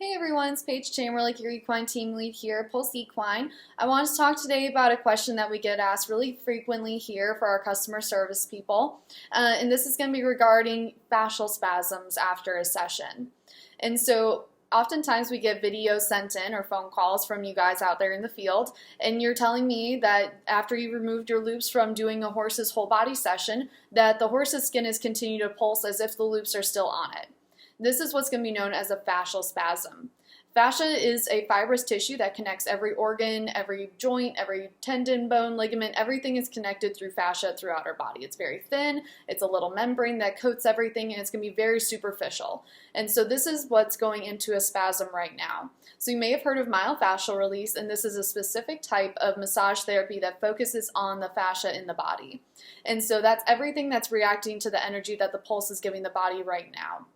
Hey everyone, it's Paige Chamberlain, your Equine team lead here at Pulse Equine. I want to talk today about a question that we get asked really frequently here for our customer service people. And this is going to be regarding fascial spasms after a session. And so oftentimes we get videos sent in or phone calls from you guys out there in the field, and you're telling me that after you removed your loops from doing a horse's whole body session, that the horse's skin is continuing to pulse as if the loops are still on it. This is what's going to be known as a fascial spasm. Fascia is a fibrous tissue that connects every organ, every joint, every tendon, bone, ligament. Everything is connected through fascia throughout our body. It's very thin, it's a little membrane that coats everything, and it's going to be very superficial. And so this is what's going into a spasm right now. So you may have heard of myofascial release, and this is a specific type of massage therapy that focuses on the fascia in the body. And so that's everything that's reacting to the energy that the pulse is giving the body right now.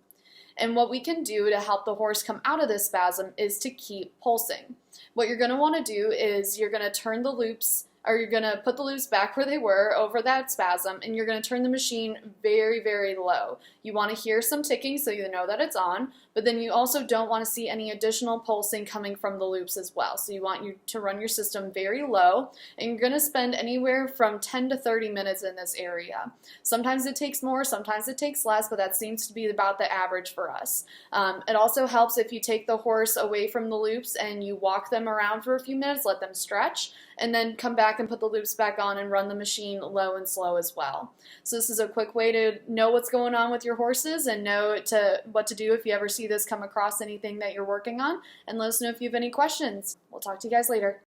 And what we can do to help the horse come out of this spasm is to keep pulsing. What you're going to want to do is you're going to turn the loops, or you're going to put the loops back where they were over that spasm, and you're going to turn the machine very, very low. You want to hear some ticking so you know that it's on, but then you also don't want to see any additional pulsing coming from the loops as well. So you want you to run your system very low, and you're going to spend anywhere from 10 to 30 minutes in this area. Sometimes it takes more, sometimes it takes less, but that seems to be about the average for us. It also helps if you take the horse away from the loops and you walk them around for a few minutes, let them stretch, and then come back and put the loops back on and run the machine low and slow as well. So this is a quick way to know what's going on with your horses and know what to do if you ever see this come across anything that you're working on, and let us know if you have any questions. We'll talk to you guys later.